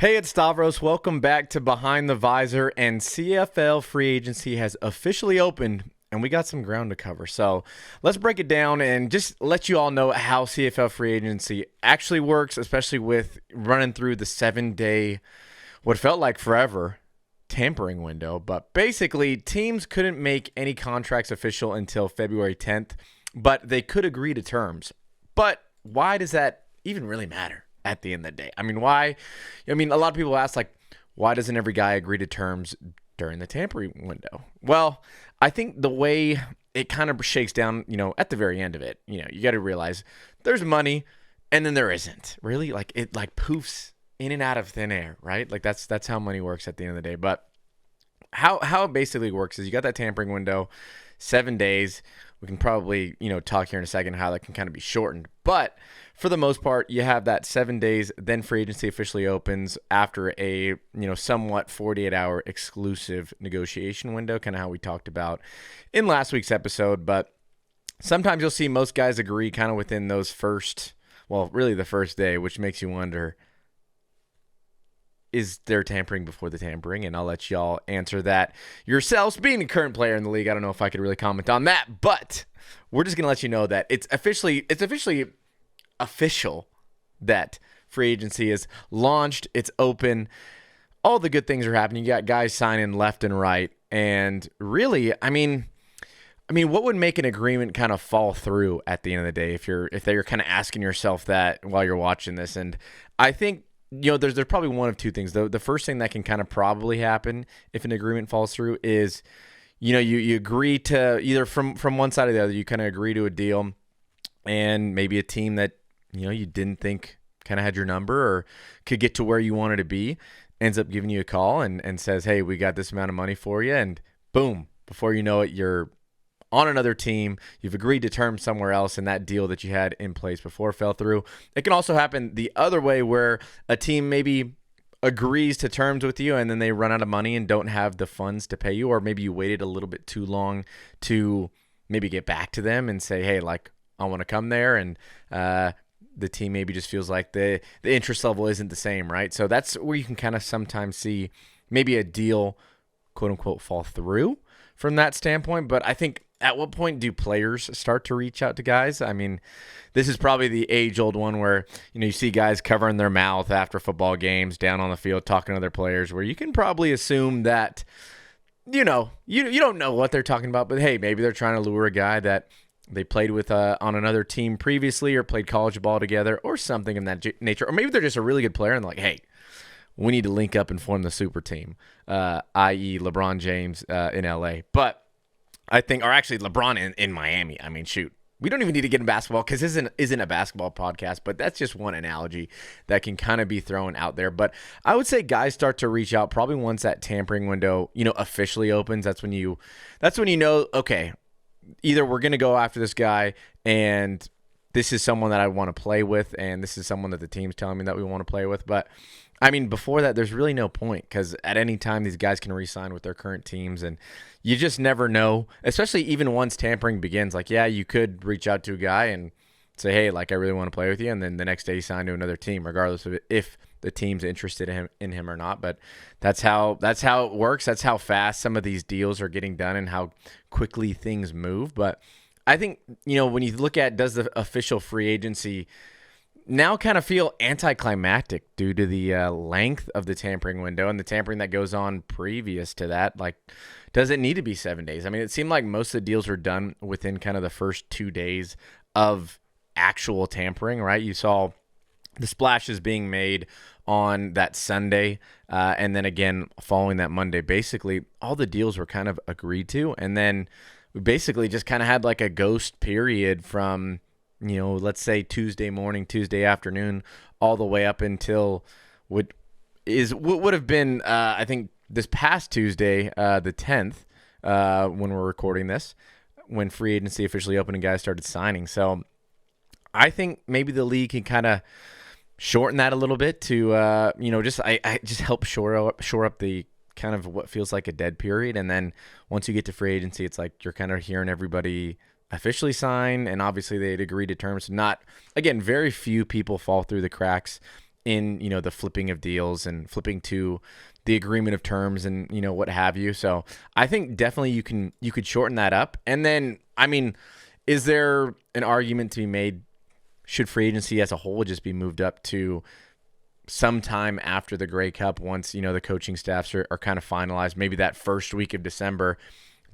Hey, it's Stavros. Welcome back to Behind the Visor, and CFL Free Agency has officially opened, and we got some ground to cover. So let's break it down and just let you all know how CFL Free Agency actually works, especially with running through the 7-day, what felt like forever, tampering window. But basically, teams couldn't make any contracts official until February 10th, but they could agree to terms. But why does that even really matter at the end of the day? I mean, why? I mean, a lot of people ask, like, why doesn't every guy agree to terms during the tampering window? Well, I think the way it kind of shakes down, at the very end of it, you got to realize there's money and then there isn't. Really? Like, it like poofs in and out of thin air, right? Like, that's how money works at the end of the day. But how it basically works is you got that tampering window, 7 days. We can probably, talk here in a second how that can kind of be shortened. But for the most part, you have that 7 days, then free agency officially opens after a, somewhat 48-hour exclusive negotiation window, kind of how we talked about in last week's episode. But sometimes you'll see most guys agree kind of within those really the first day, which makes you wonder, is there tampering before the tampering? And I'll let y'all answer that yourselves. Being a current player in the league, I don't know if I could really comment on that, but we're just going to let you know that it's officially official that free agency is launched. It's open. All the good things are happening. You got guys signing left and right. And really, I mean, what would make an agreement kind of fall through at the end of the day if you're kind of asking yourself that while you're watching this? And I think, there's probably one of two things. The first thing that can kind of probably happen if an agreement falls through is, you agree to either from one side or the other, you kind of agree to a deal, and maybe a team that, you didn't think kind of had your number or could get to where you wanted to be ends up giving you a call and says, hey, we got this amount of money for you. And boom, before you know it, you're on another team. You've agreed to terms somewhere else, and that deal that you had in place before fell through. It can also happen the other way, where a team maybe agrees to terms with you and then they run out of money and don't have the funds to pay you, or maybe you waited a little bit too long to maybe get back to them and say, hey, like, I want to come there, and the team maybe just feels like the interest level isn't the same, right? So that's where you can kind of sometimes see maybe a deal, quote unquote, fall through from that standpoint. But I think, at what point do players start to reach out to guys? I mean, this is probably the age-old one where, you see guys covering their mouth after football games down on the field talking to other players, where you can probably assume that, you don't know what they're talking about, but hey, maybe they're trying to lure a guy that they played with on another team previously or played college ball together or something of that nature. Or maybe they're just a really good player and they're like, hey, we need to link up and form the super team, i.e. LeBron James in LA. But I think, or actually LeBron in Miami. I mean, shoot, we don't even need to get in basketball because this isn't a basketball podcast, but that's just one analogy that can kind of be thrown out there. But I would say guys start to reach out probably once that tampering window, officially opens. That's when you know, okay, either we're going to go after this guy and this is someone that I want to play with, and this is someone that the team's telling me that we want to play with. But I mean, before that, there's really no point, because at any time these guys can re-sign with their current teams, and you just never know, especially even once tampering begins. Like, yeah, you could reach out to a guy and say, hey, like, I really want to play with you, and then the next day you sign to another team, regardless of if the team's interested in him or not. But that's how it works. That's how fast some of these deals are getting done and how quickly things move. But I think, when you look at, does the official free agency now kind of feel anticlimactic due to the length of the tampering window and the tampering that goes on previous to that? Like, does it need to be 7 days? I mean, it seemed like most of the deals were done within kind of the first 2 days of actual tampering, right? You saw the splashes being made on that Sunday, and then again following that Monday. Basically, all the deals were kind of agreed to, and then we basically just kind of had like a ghost period from, let's say Tuesday morning, Tuesday afternoon, all the way up until what would have been, I think, this past Tuesday, the 10th, when we're recording this, when free agency officially opened and guys started signing. So I think maybe the league can kind of shorten that a little bit to, just help shore up the kind of what feels like a dead period. And then once you get to free agency, it's like you're kind of hearing everybody officially sign, and obviously they'd agree to terms. Not, again, very few people fall through the cracks in, the flipping of deals and flipping to the agreement of terms and, what have you. So I think definitely you could shorten that up. And then, I mean, is there an argument to be made? Should free agency as a whole just be moved up to sometime after the Grey Cup once, the coaching staffs are kind of finalized, maybe that first week of December,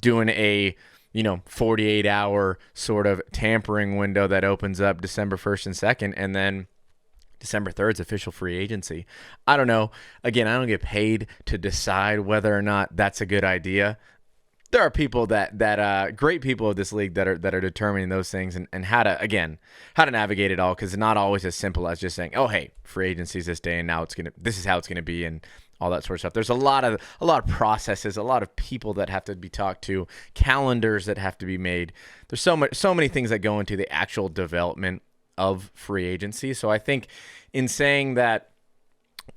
doing a, 48-hour sort of tampering window that opens up December 1st and 2nd, and then December 3rd is official free agency. I don't know. Again, I don't get paid to decide whether or not that's a good idea. There are people that great people of this league that are determining those things and how to navigate it all, because it's not always as simple as just saying, oh, hey, free agency is this day and now this is how it's gonna be and all that sort of stuff. There's a lot of processes, a lot of people that have to be talked to, calendars that have to be made. There's so many things that go into the actual development of free agency. So I think in saying that,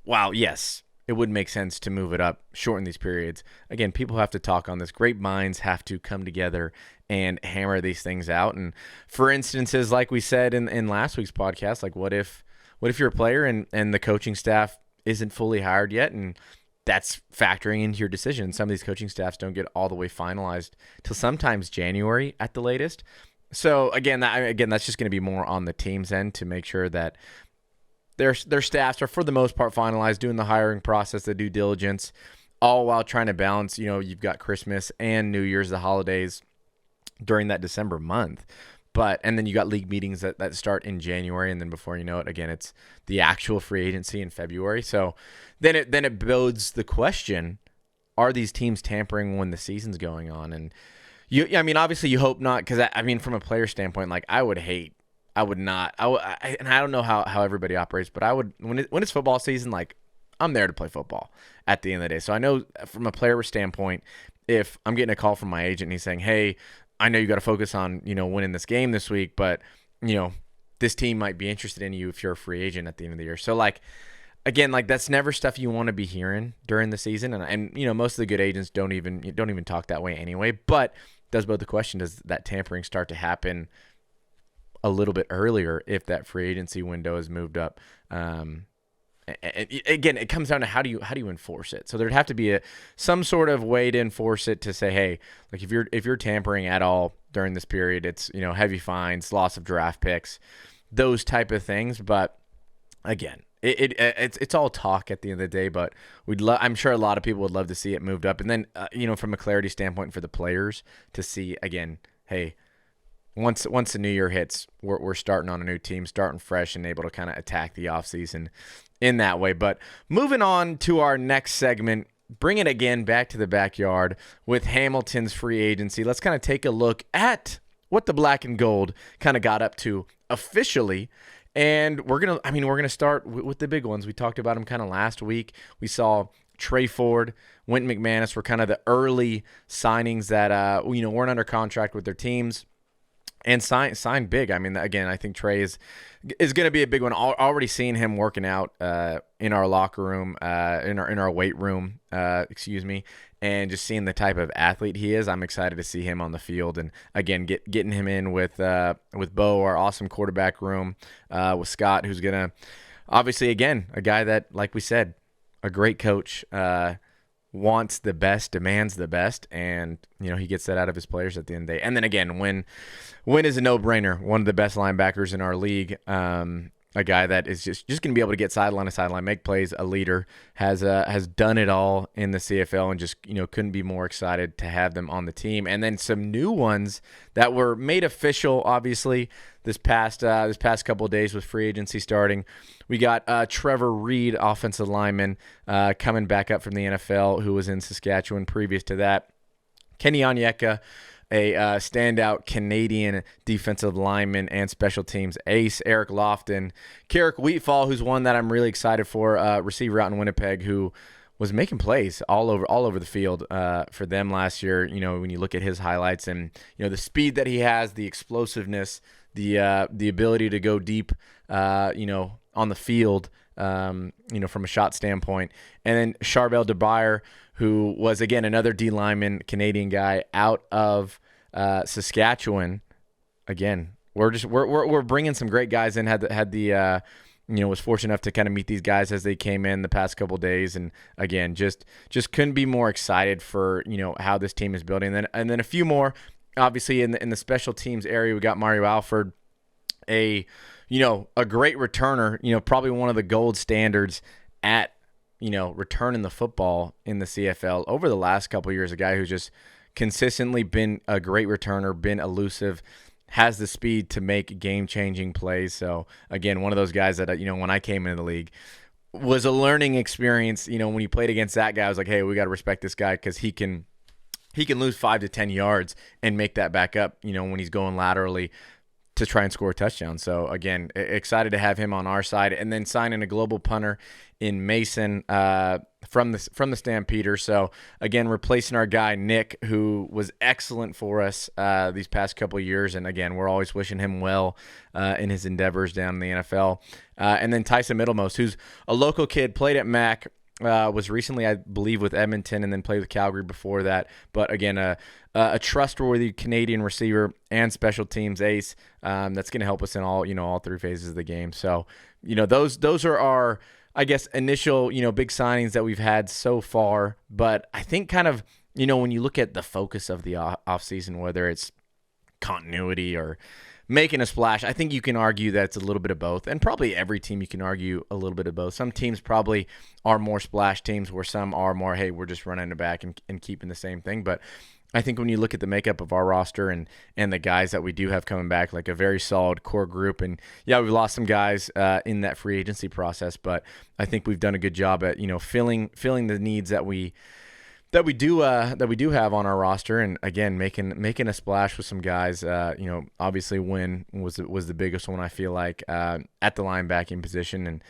wow, yes, it would make sense to move it up, shorten these periods. Again, people have to talk on this. Great minds have to come together and hammer these things out. And for instances, like we said in last week's podcast, like what if you're a player and the coaching staff isn't fully hired yet, and that's factoring into your decision. Some of these coaching staffs don't get all the way finalized till sometimes January at the latest. So again, that's just going to be more on the team's end to make sure that their staffs are for the most part finalized, doing the hiring process, the due diligence, all while trying to balance, you've got Christmas and New Year's, the holidays during that December month. And then you got league meetings that start in January, and then before you know it, again, it's the actual free agency in February. So then it builds the question, are these teams tampering when the season's going on? And obviously you hope not, because from a player standpoint, like I would not, and I don't know how everybody operates, but I would, when it's football season, like I'm there to play football at the end of the day. So I know from a player standpoint, if I'm getting a call from my agent and he's saying, hey, I know you got to focus on, winning this game this week, but, this team might be interested in you if you're a free agent at the end of the year. So again, that's never stuff you want to be hearing during the season. And most of the good agents don't even talk that way anyway, but does bode the question, does that tampering start to happen a little bit earlier if that free agency window is moved up? Again, it comes down to how do you enforce it. So there'd have to be some sort of way to enforce it to say, hey, like if you're tampering at all during this period, it's heavy fines, loss of draft picks, those type of things. But again, it's all talk at the end of the day. But I'm sure a lot of people would love to see it moved up, and then from a clarity standpoint for the players to see again, hey, once the new year hits, we're starting on a new team, starting fresh and able to kind of attack the offseason in that way. But moving on to our next segment, bring it again back to the backyard with Hamilton's free agency. Let's kind of take a look at what the black and gold kind of got up to officially. And we're gonna start with the big ones. We talked about them kind of last week. We saw Trey Ford, Wynton McManus were kind of the early signings that weren't under contract with their teams and signed big. Again, I think Trey is going to be a big one. Already seeing him working out in our locker room, in our weight room, and just seeing the type of athlete he is. I'm excited to see him on the field, and again, getting him in with Bo, our awesome quarterback room, with Scott, who's going to obviously, again, a guy that, like we said, a great coach, wants the best, demands the best, and he gets that out of his players at the end of the day. And then again, Wynn is a no-brainer, one of the best linebackers in our league, a guy that is just going to be able to get sideline to sideline, make plays, a leader, has done it all in the CFL, and just couldn't be more excited to have them on the team. And then some new ones that were made official, obviously, this past couple of days with free agency starting. We got Trevor Reed, offensive lineman, coming back up from the NFL, who was in Saskatchewan previous to that. Kenny Onyeka, a standout Canadian defensive lineman and special teams ace. Eric Lofton. Carrick Wheatfall, who's one that I'm really excited for, receiver out in Winnipeg, who was making plays all over the field for them last year. When you look at his highlights and the speed that he has, the explosiveness, the ability to go deep, on the field, from a shot standpoint. And then Charbel DeBuyer, who was, again, another D lineman, Canadian guy out of Saskatchewan. Again, we're bringing some great guys in. Had the was fortunate enough to kind of meet these guys as they came in the past couple of days, and again, just couldn't be more excited for how this team is building. And then a few more, obviously in the special teams area, we got Mario Alford, a great returner, probably one of the gold standards at returning the football in the CFL over the last couple of years. A guy who's just consistently been a great returner, been elusive, has the speed to make game-changing plays. So, again, one of those guys that, when I came into the league, was a learning experience. When you played against that guy, I was like, hey, we got to respect this guy because he can lose 5 to 10 yards and make that back up, when he's going laterally to try and score a touchdown. So, again, excited to have him on our side. And then signing a global punter in Mason from the Stampeders. So, again, replacing our guy Nick, who was excellent for us these past couple of years. And, again, we're always wishing him well in his endeavors down in the NFL. And then Tyson Middlemost, who's a local kid, played at Mac, was recently, I believe, with Edmonton and then played with Calgary before that. But, again, a trustworthy Canadian receiver and special teams ace that's going to help us in all 3 phases of the game. So, those are our, I guess, initial, big signings that we've had so far. But I think kind of, when you look at the focus of the offseason, whether it's continuity or making a splash, I think you can argue that it's a little bit of both. And probably every team you can argue a little bit of both. Some teams probably are more splash teams where some are more, hey, we're just running it back and keeping the same thing. But I think when you look at the makeup of our roster and the guys that we do have coming back, like a very solid core group, and yeah, we've lost some guys in that free agency process, but I think we've done a good job at filling the needs that we do have on our roster, and again making a splash with some guys. Obviously Wynn was the biggest one, I feel like, at the linebacking position, and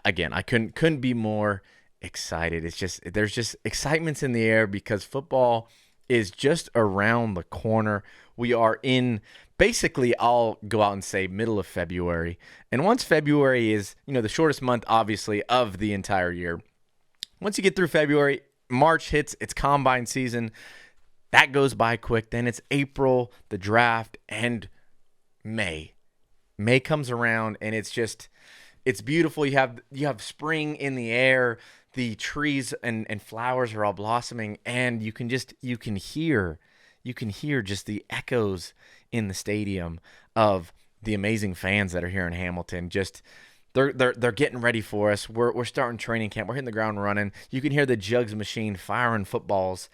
again I couldn't be more excited. It's just there's just excitements in the air because football is just around the corner. We are in basically, I'll go out and say, middle of February. And once February is, the shortest month, obviously, of the entire year. Once you get through February, March hits, it's combine season. That goes by quick. Then it's April, the draft, and May. May comes around, and it's beautiful. You have spring in the air. The trees and flowers are all blossoming, and you can hear just the echoes in the stadium of the amazing fans that are here in Hamilton. Just they're getting ready for us. We're starting training camp. We're hitting the ground running. You can hear the jugs machine firing footballs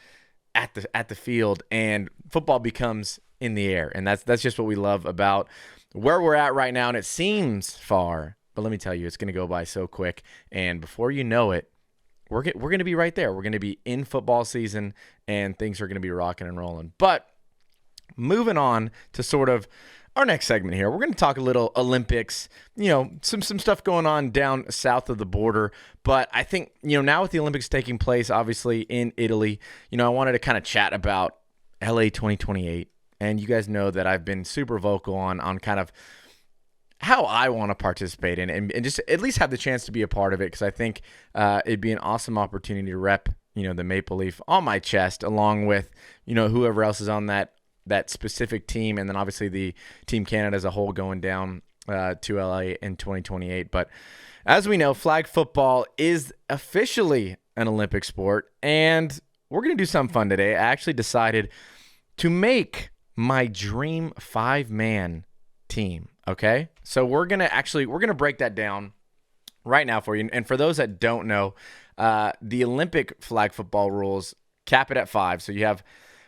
at the field, and football becomes in the air. And that's just what we love about where we're at right now. And it seems far, but let me tell you, it's going to go by so quick. And before you know it, we're going to be right there. We're going to be in football season, and things are going to be rocking and rolling. But moving on to sort of our next segment here, we're going to talk a little Olympics, some stuff going on down south of the border. But I think, now with the Olympics taking place, obviously, in Italy, I wanted to kind of chat about LA 2028. And you guys know that I've been super vocal on kind of how I want to participate in and just at least have the chance to be a part of it, because I think it'd be an awesome opportunity to rep, the Maple Leaf on my chest, along with, whoever else is on that specific team, and then obviously the Team Canada as a whole going down to LA in 2028. But as we know, flag football is officially an Olympic sport, and we're going to do something fun today. I actually decided to make my dream 5-man team. Okay, so we're gonna break that down right now for you. And for those that don't know, the Olympic flag football rules cap it at 5. So you have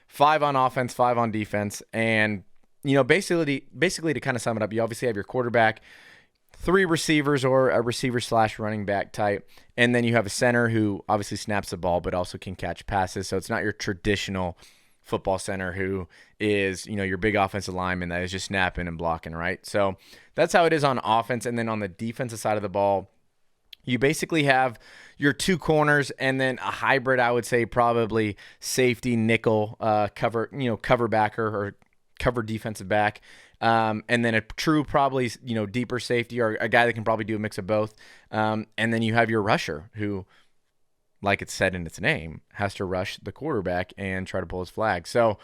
5 on offense, 5 on defense, and basically to kind of sum it up, you obviously have your quarterback, 3 receivers or a receiver/running back type, and then you have a center who obviously snaps the ball but also can catch passes. So it's not your traditional football center who is, your big offensive lineman that is just snapping and blocking, right? So that's how it is on offense. And then on the defensive side of the ball, you basically have your 2 corners and then a hybrid, I would say probably safety, nickel, cover backer or cover defensive back. And then a true probably, deeper safety or a guy that can probably do a mix of both. And then you have your rusher who, like it's said in its name, has to rush the quarterback and try to pull his flag. So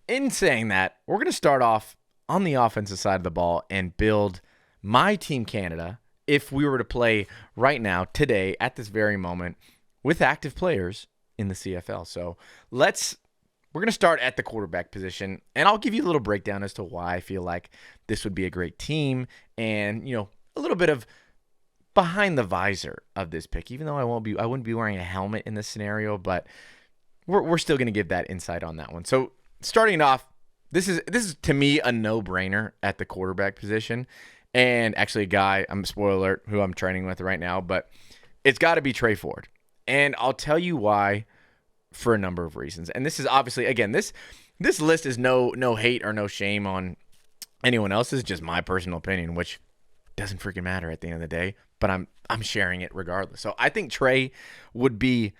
in saying that, we're going to start off on the offensive side of the ball and build my Team Canada if we were to play right now, today, at this very moment, with active players in the CFL. So we're going to start at the quarterback position, and I'll give you a little breakdown as to why I feel like this would be a great team and, a little bit of behind the visor of this pick, even though I wouldn't be wearing a helmet in this scenario, but we're still going to give that insight on that one. So starting off, this is to me a no-brainer at the quarterback position, and actually a guy, spoiler alert, who I'm training with right now, but it's got to be Trey Ford. And I'll tell you why for a number of reasons. And this is obviously, again, this list is no hate or no shame on anyone else. This is just my personal opinion, which doesn't freaking matter at the end of the day, but I'm sharing it regardless. So I think Trey would be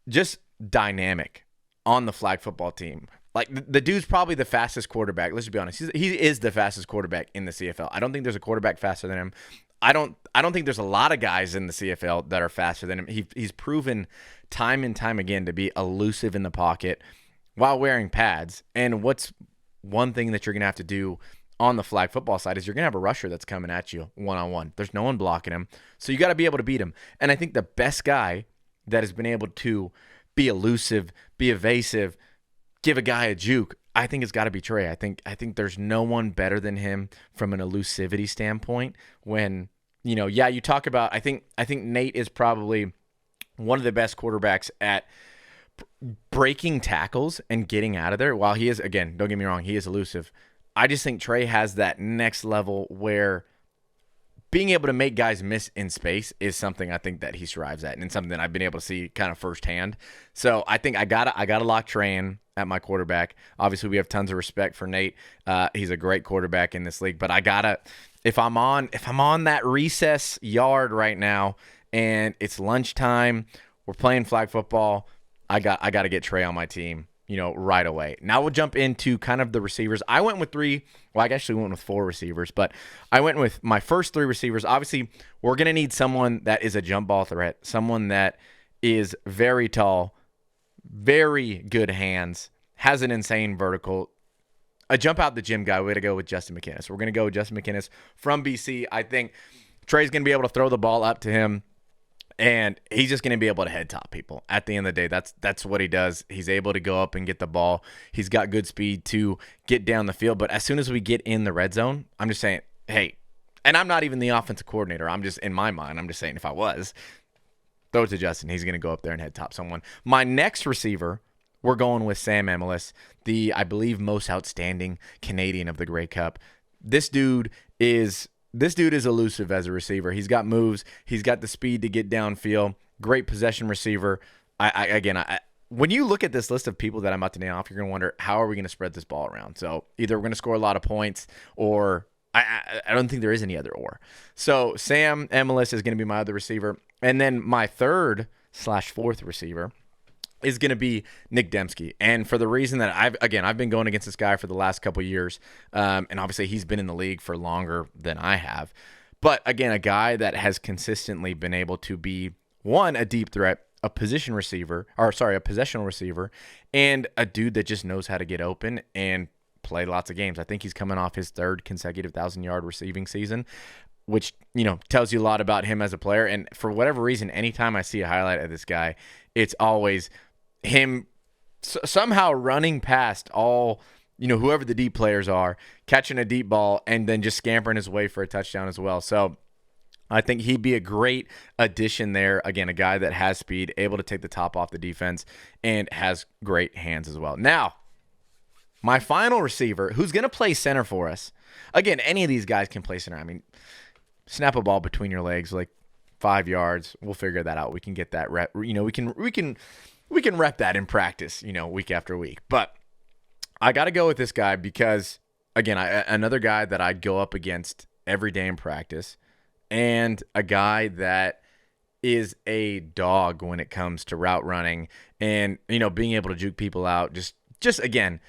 just dynamic on the flag football team. Like, the dude's probably the fastest quarterback. Let's just be honest. He is the fastest quarterback in the CFL. I don't think there's a quarterback faster than him. I don't think there's a lot of guys in the CFL that are faster than him. He's proven time and time again to be elusive in the pocket while wearing pads. And what's one thing that you're going to have to do on the flag football side is you're going to have a rusher that's coming at you one-on-one. There's no one blocking him. So you got to be able to beat him. And I think the best guy that has been able to be elusive, be evasive, give a guy a juke, I think it's got to be Trey. I think there's no one better than him from an elusivity standpoint. When, you talk about, I think Nate is probably one of the best quarterbacks at breaking tackles and getting out of there. While he is, again, don't get me wrong, he is elusive. I just think Trey has that next level where being able to make guys miss in space is something I think that he strives at, and something that I've been able to see kind of firsthand. So I think I gotta lock Trey in at my quarterback. Obviously, we have tons of respect for Nate. He's a great quarterback in this league, but I gotta, if I'm on that recess yard right now and it's lunchtime, we're playing flag football, I gotta get Trey on my team, right away. Now we'll jump into kind of the receivers. I went with I actually went with 4 receivers, but I went with my first 3 receivers. Obviously, we're going to need someone that is a jump ball threat, someone that is very tall, very good hands, has an insane vertical, a jump out the gym guy. We're going to go with Justin McInnis. We're going to go with Justin McInnis from BC. I think Trey's going to be able to throw the ball up to him, and he's just going to be able to head top people. At the end of the day, that's what he does. He's able to go up and get the ball. He's got good speed to get down the field. But as soon as we get in the red zone, I'm just saying, hey, and I'm not even the offensive coordinator. I'm just, in my mind, I'm just saying if I was, throw it to Justin. He's going to go up there and head top someone. My next receiver, we're going with Sam Emilus, the, I believe, most outstanding Canadian of the Grey Cup. This dude is elusive as a receiver. He's got moves. He's got the speed to get downfield. Great possession receiver. When you look at this list of people that I'm about to name off, you're going to wonder, how are we going to spread this ball around? So either we're going to score a lot of points, or I don't think there is any other or. So Sam Emilus is going to be my other receiver. And then my 3rd/4th receiver is going to be Nick Dembski. And for the reason that I've been going against this guy for the last couple of years. And obviously he's been in the league for longer than I have. But again, a guy that has consistently been able to be, one, a deep threat, a possessional receiver, and a dude that just knows how to get open and play lots of games. I think he's coming off his 3rd consecutive 1,000-yard receiving season, which, tells you a lot about him as a player. And for whatever reason, anytime I see a highlight of this guy, it's always him somehow running past all, whoever the deep players are, catching a deep ball, and then just scampering his way for a touchdown as well. So I think he'd be a great addition there. Again, a guy that has speed, able to take the top off the defense, and has great hands as well. Now, my final receiver, who's going to play center for us. Again, any of these guys can play center. I mean, snap a ball between your legs, like 5 yards. We'll figure that out. We can get that rep. We can rep that in practice, week after week. But I got to go with this guy because, again, another guy that I'd go up against every day in practice, and a guy that is a dog when it comes to route running and, being able to juke people out. Just again,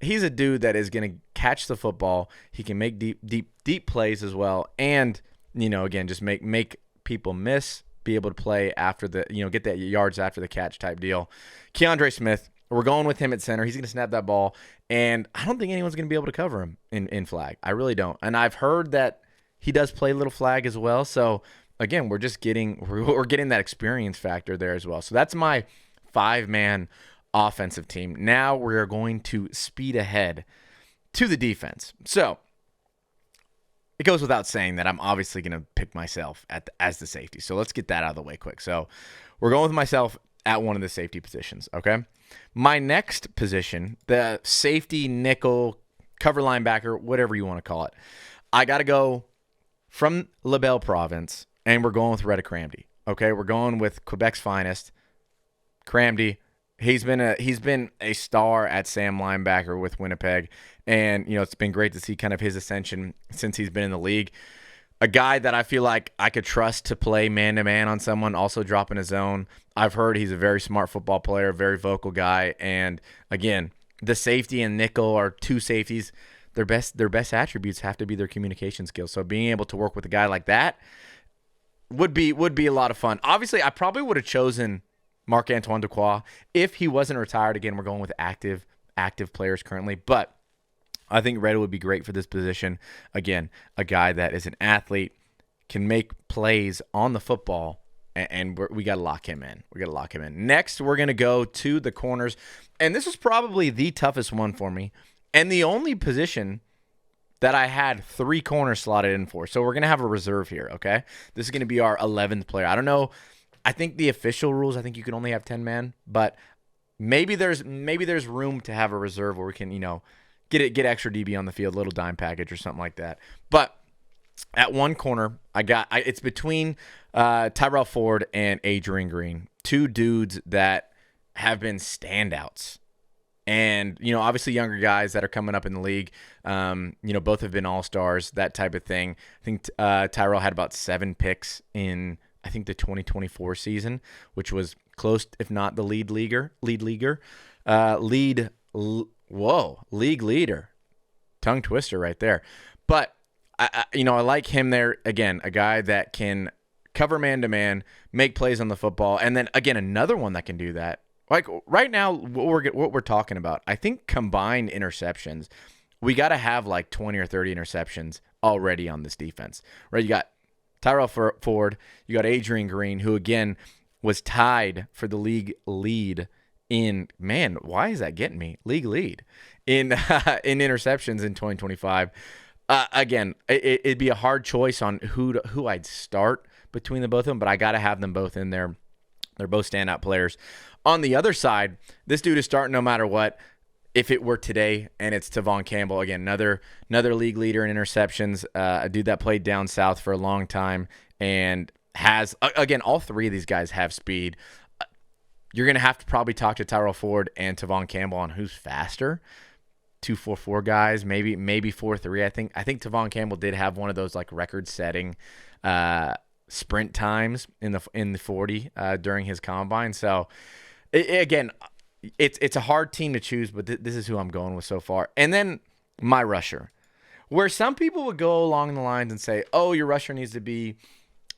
he's a dude that is going to catch the football. He can make deep plays as well. And, again, just make people miss, be able to play after the, get that yards after the catch type deal. Keandre Smith, we're going with him at center. He's going to snap that ball, and I don't think anyone's going to be able to cover him in flag. I really don't. And I've heard that he does play little flag as well. So again, we're getting that experience factor there as well. So that's my 5-man offensive team. Now we're going to speed ahead to the defense. So it goes without saying that I'm obviously going to pick myself as the safety. So let's get that out of the way quick. So we're going with myself at one of the safety positions, okay? My next position, the safety, nickel, cover linebacker, whatever you want to call it, I got to go from LaBelle Province, and we're going with Reddick Cramdy, okay? We're going with Quebec's finest, Cramdy. He's been a star at Sam linebacker with Winnipeg, and it's been great to see kind of his ascension since he's been in the league. A guy that I feel like I could trust to play man-to-man on someone, also dropping his zone. I've heard he's a very smart football player, very vocal guy, and again, the safety and nickel are two safeties. Their best attributes have to be their communication skills. So being able to work with a guy like that would be a lot of fun. Obviously, I probably would have chosen Marc-Antoine Dequoy if he wasn't retired. Again, we're going with active players currently, but I think Red would be great for this position. Again, a guy that is an athlete, can make plays on the football, and we got to lock him in. Next, we're going to go to the corners, and this was probably the toughest one for me, and the only position that I had 3 corners slotted in for. So we're going to have a reserve here, okay? This is going to be our 11th player. I don't know. I think the official rules, I think you can only have 10 men, but maybe there's room to have a reserve where we can, get extra DB on the field, little dime package or something like that. But at one corner, it's between Tyrell Ford and Adrian Green, 2 dudes that have been standouts. And, obviously younger guys that are coming up in the league, both have been all-stars, that type of thing. I think Tyrell had about 7 picks in, I think, the 2024 season, which was close, if not the league leader. League leader. Tongue twister right there. But, I like him there. Again, a guy that can cover man-to-man, make plays on the football, and then, again, another one that can do that. Like, right now, what we're talking about, I think combined interceptions, we got to have like 20 or 30 interceptions already on this defense, right? You got Tyrell Ford, you got Adrian Green, who, again, was tied for the league lead in, man, why is that getting me? League lead in interceptions in 2025. Again, it'd be a hard choice on who I'd start between the both of them, but I got to have them both in there. They're both standout players. On the other side, this dude is starting no matter what. If it were today, and it's Tavon Campbell, again, another league leader in interceptions, a dude that played down south for a long time and has, again, all 3 of these guys have speed. You're going to have to probably talk to Tyrell Ford and Tavon Campbell on who's faster. 2.44 guys, maybe 4.3. I think Tavon Campbell did have one of those like record-setting sprint times in the 40 during his combine. So again, it's a hard team to choose, but this is who I'm going with so far. And then my rusher, where some people would go along the lines and say, oh, your rusher needs to be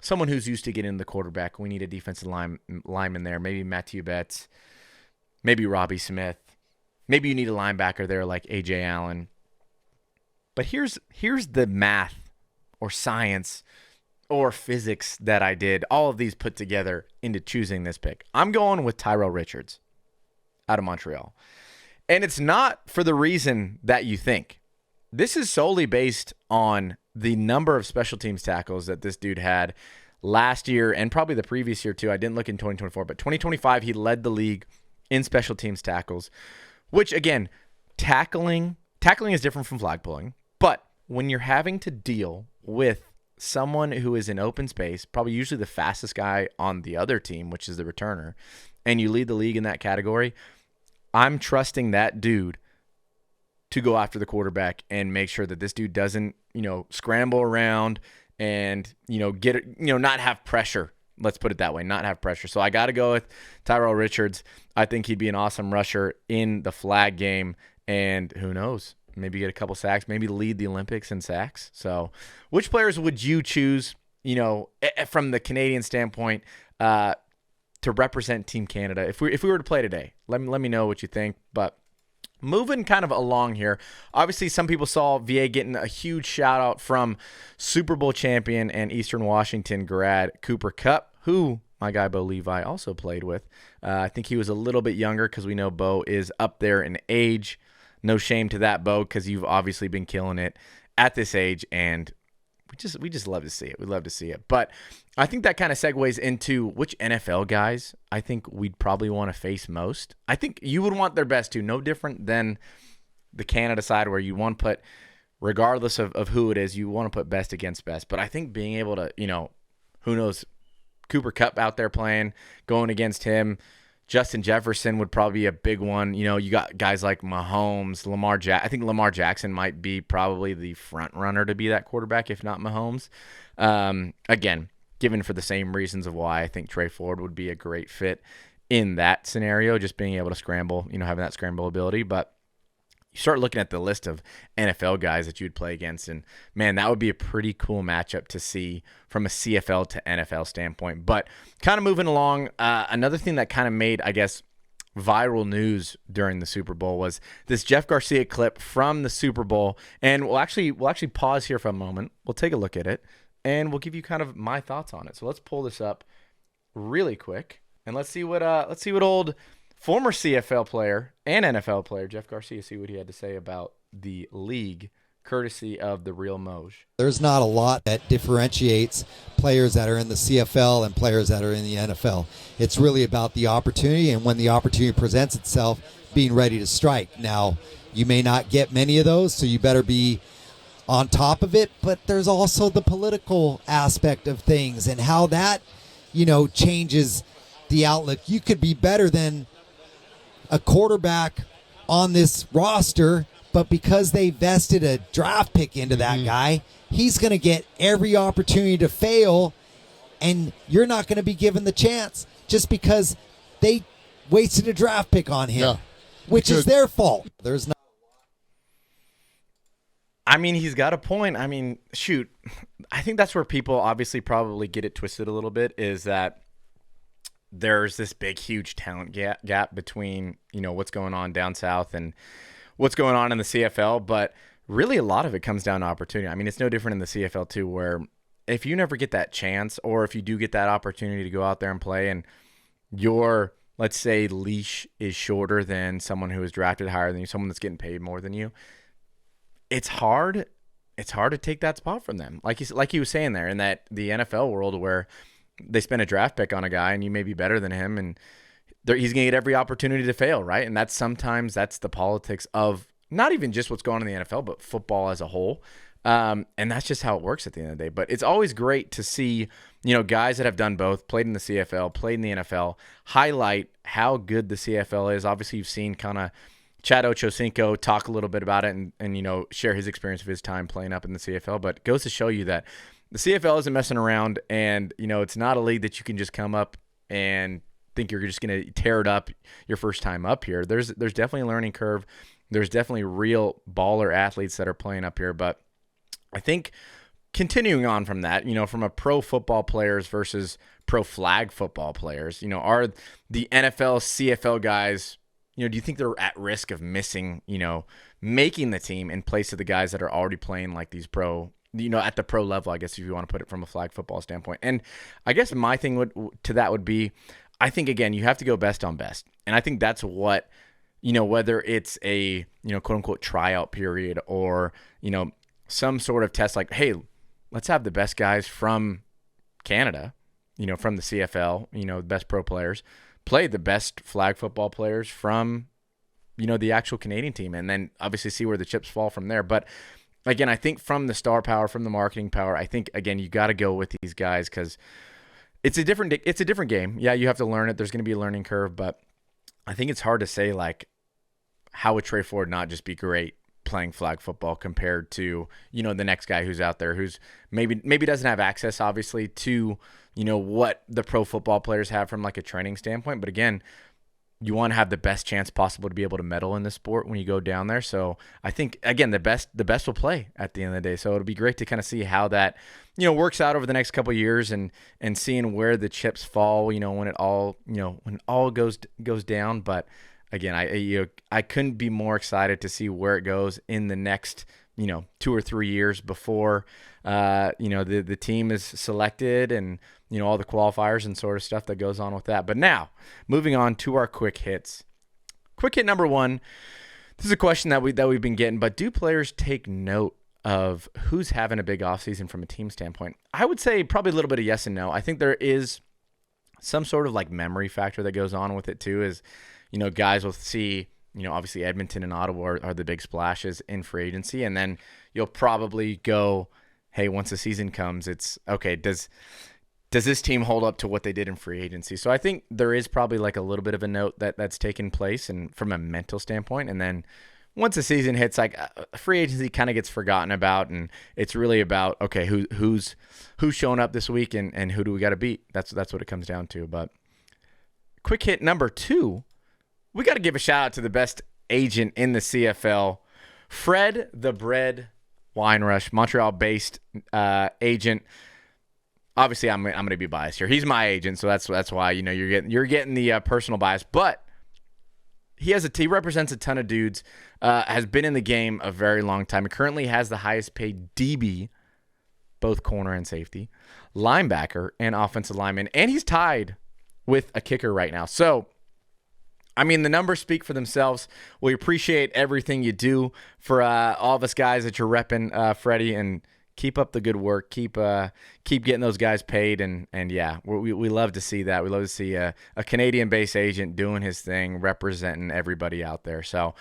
someone who's used to getting the quarterback. We need a defensive lineman there. Maybe Matthew Betts, maybe Robbie Smith. Maybe you need a linebacker there like A.J. Allen. But here's the math or science or physics that I did, all of these put together into choosing this pick. I'm going with Tyrell Richards out of Montreal. And it's not for the reason that you think. This is solely based on the number of special teams tackles that this dude had last year and probably the previous year too. I didn't look in 2024, but 2025 he led the league in special teams tackles, which again, tackling is different from flag pulling, but when you're having to deal with someone who is in open space, probably usually the fastest guy on the other team, which is the returner, and you lead the league in that category, I'm trusting that dude to go after the quarterback and make sure that this dude doesn't, scramble around and, not have pressure. Let's put it that way, not have pressure. So I got to go with Tyrell Richards. I think he'd be an awesome rusher in the flag game, and who knows? Maybe get a couple sacks, maybe lead the Olympics in sacks. So which players would you choose, from the Canadian standpoint, to represent Team Canada? If we were to play today, let me know what you think. But Moving kind of along here, obviously some people saw VA getting a huge shout out from Super Bowl champion and Eastern Washington grad Cooper Kupp, who my guy Bo Levi also played with. I think he was a little bit younger because we know Bo is up there in age. No shame to that, Bo, because you've obviously been killing it at this age, and we just love to see it. We love to see it. But I think that kind of segues into which NFL guys I think we'd probably want to face most. I think you would want their best too. No different than the Canada side where you want to put, regardless of who it is, you want to put best against best. But I think being able to, who knows, Cooper Kupp out there playing, going against him. Justin Jefferson would probably be a big one. You got guys like Mahomes, I think Lamar Jackson might be probably the front runner to be that quarterback, if not Mahomes. Again, given for the same reasons of why I think Trey Ford would be a great fit in that scenario, just being able to scramble, having that scramble ability. But you start looking at the list of NFL guys that you'd play against, and man, that would be a pretty cool matchup to see from a CFL to NFL standpoint. But kind of moving along, another thing that kind of made, I guess, viral news during the Super Bowl was this Jeff Garcia clip from the Super Bowl. And we'll actually pause here for a moment. We'll take a look at it, and we'll give you kind of my thoughts on it. So let's pull this up really quick, and let's see what old former CFL player and NFL player Jeff Garcia, see what he had to say about the league, courtesy of the Real Moj. There's not a lot that differentiates players that are in the CFL and players that are in the NFL. It's really about the opportunity, and when the opportunity presents itself, being ready to strike. Now, you may not get many of those, so you better be on top of it, but there's also the political aspect of things and how that, changes the outlook. You could be better than a quarterback on this roster, but because they vested a draft pick into that guy, he's going to get every opportunity to fail, and you're not going to be given the chance just because they wasted a draft pick on him, which is their fault. There's not. I mean, he's got a point. I mean, shoot, I think that's where people obviously probably get it twisted a little bit, is that there's this big, huge talent gap between, what's going on down south and what's going on in the CFL. But really, a lot of it comes down to opportunity. I mean, it's no different in the CFL too, where if you never get that chance, or if you do get that opportunity to go out there and play, and your, let's say, leash is shorter than someone who is drafted higher than you, someone that's getting paid more than you, it's hard to take that spot from them. Like he was saying there, in that the NFL world where they spend a draft pick on a guy and you may be better than him, and he's going to get every opportunity to fail, right? And that's the politics of not even just what's going on in the NFL, but football as a whole. And that's just how it works at the end of the day. But it's always great to see, guys that have done both, played in the CFL, played in the NFL, highlight how good the CFL is. Obviously, you've seen kind of Chad Ochocinco talk a little bit about it and share his experience of his time playing up in the CFL. But it goes to show you that the CFL isn't messing around, and, it's not a league that you can just come up and think you're just going to tear it up your first time up here. There's definitely a learning curve. There's definitely real baller athletes that are playing up here. But I think continuing on from that, from a pro football players versus pro flag football players, are the NFL, CFL guys, do you think they're at risk of missing, making the team in place of the guys that are already playing like these pro, at the pro level, I guess, if you want to put it from a flag football standpoint? And I guess my thing would be, I think, again, you have to go best on best. And I think that's what, whether it's a, quote unquote tryout period, or, some sort of test like, hey, let's have the best guys from Canada, from the CFL, the best pro players, play the best flag football players from, the actual Canadian team, and then obviously see where the chips fall from there. But again, I think from the star power, from the marketing power, I think, again, you got to go with these guys, because it's a different game. Yeah, you have to learn it. There's going to be a learning curve, but I think it's hard to say, like, how would Trey Ford not just be great playing flag football compared to, the next guy who's out there who's maybe doesn't have access, obviously, to, what the pro football players have from like a training standpoint. But again, you want to have the best chance possible to be able to medal in the sport when you go down there. So I think, again, the best will play at the end of the day. So it'll be great to kind of see how that, works out over the next couple of years, and seeing where the chips fall, when it all, when all goes down. But again, I couldn't be more excited to see where it goes in the next 2 or 3 years before the team is selected and all the qualifiers and sort of stuff that goes on with that. But now moving on to our quick hits. Quick hit number 1. This is a question that we've been getting, but do players take note of who's having a big offseason from a team standpoint? I would say probably a little bit of yes and no. I think there is some sort of like memory factor that goes on with it too, is, guys will see, obviously Edmonton and Ottawa are the big splashes in free agency. And then you'll probably go, hey, once the season comes, it's okay. Does this team hold up to what they did in free agency? So I think there is probably like a little bit of a note that's taken place and from a mental standpoint. And then once the season hits, like free agency kind of gets forgotten about, and it's really about, okay, who's showing up this week and who do we got to beat? That's what it comes down to. But quick hit number 2, we got to give a shout out to the best agent in the CFL, Fred the Bread Weinrush, Montreal-based agent. Obviously, I'm going to be biased here. He's my agent, so that's why you're getting the personal bias. But he represents a ton of dudes. Has been in the game a very long time. He currently has the highest paid DB, both corner and safety, linebacker and offensive lineman, and he's tied with a kicker right now. So, I mean, the numbers speak for themselves. We appreciate everything you do for all of us guys that you're repping, Freddie, and keep up the good work. Keep getting those guys paid, and yeah, we love to see that. We love to see a Canadian-based agent doing his thing, representing everybody out there. So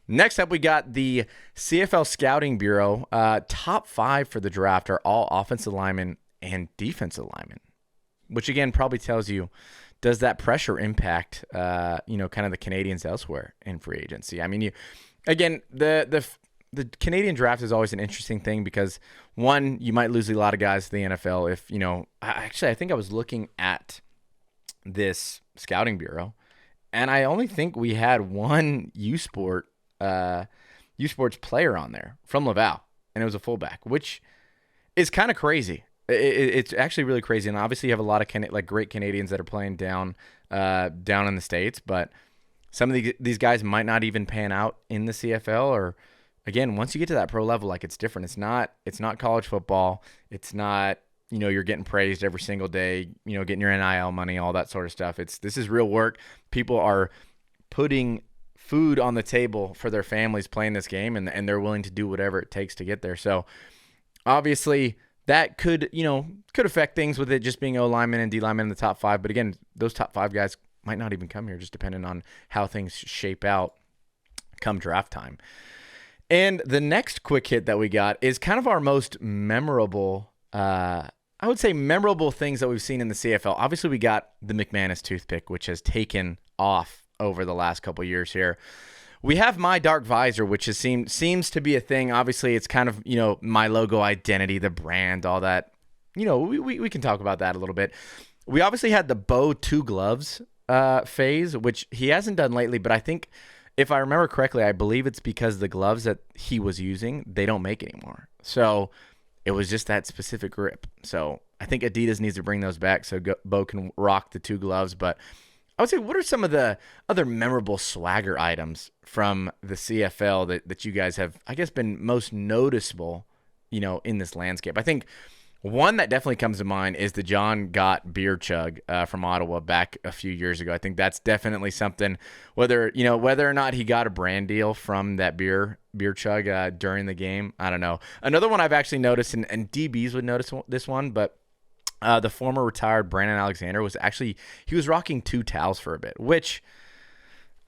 next up, we got the CFL Scouting Bureau. Top 5 for the draft are all offensive linemen and defensive linemen, which again probably tells you, does that pressure impact kind of the Canadians elsewhere in free agency? I mean, the Canadian draft is always an interesting thing because, one, you might lose a lot of guys to the NFL if, I think I was looking at this scouting bureau, and I only think we had one U Sports player on there from Laval, and it was a fullback, which is kind of crazy. It's actually really crazy, and obviously you have a lot of great Canadians that are playing down in the States, but some of these guys might not even pan out in the CFL, or again, once you get to that pro level, like, it's different. It's not college football. It's not, you're getting praised every single day, getting your NIL money, all that sort of stuff. This is real work. People are putting food on the table for their families playing this game, and they're willing to do whatever it takes to get there. So obviously that could affect things with it just being O lineman and D lineman in the top 5. But again, those top 5 guys might not even come here, just depending on how things shape out come draft time. And the next quick hit that we got is kind of our most memorable, I would say memorable things that we've seen in the CFL. Obviously, we got the McManus toothpick, which has taken off over the last couple of years here. We have my dark visor, which seems to be a thing. Obviously, it's kind of, my logo identity, the brand, all that. We can talk about that a little bit. We obviously had the Bo 2 gloves phase, which he hasn't done lately, but I think, if I remember correctly, I believe it's because the gloves that he was using, they don't make anymore. So it was just that specific grip. So I think Adidas needs to bring those back so Bo can rock the 2 gloves. But I would say, what are some of the other memorable swagger items from the CFL that you guys have, I guess, been most noticeable, in this landscape? I think one that definitely comes to mind is the John Gott beer chug from Ottawa back a few years ago. I think that's definitely something, whether or not he got a brand deal from that beer chug during the game, I don't know. Another one I've actually noticed, and DBs would notice this one, but the former retired Brandon Alexander he was rocking 2 towels for a bit, which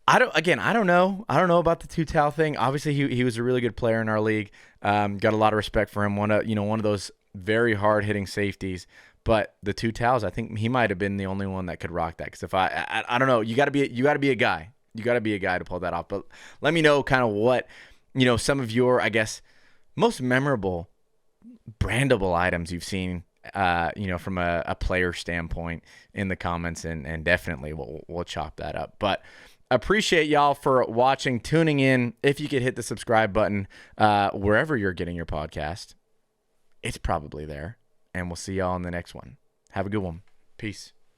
I don't know about the 2 towel thing. Obviously he was a really good player in our league. Got a lot of respect for him. One of those very hard-hitting safeties, but the 2 towels, I think he might have been the only one that could rock that. Because if I don't know, you got to be a guy. You got to be a guy to pull that off. But let me know kind of what some of your, I guess, most memorable brandable items you've seen, from a player standpoint in the comments, and definitely we'll chop that up. But appreciate y'all for watching, tuning in. If you could hit the subscribe button wherever you're getting your podcast. It's probably there. And we'll see y'all in the next one. Have a good one. Peace.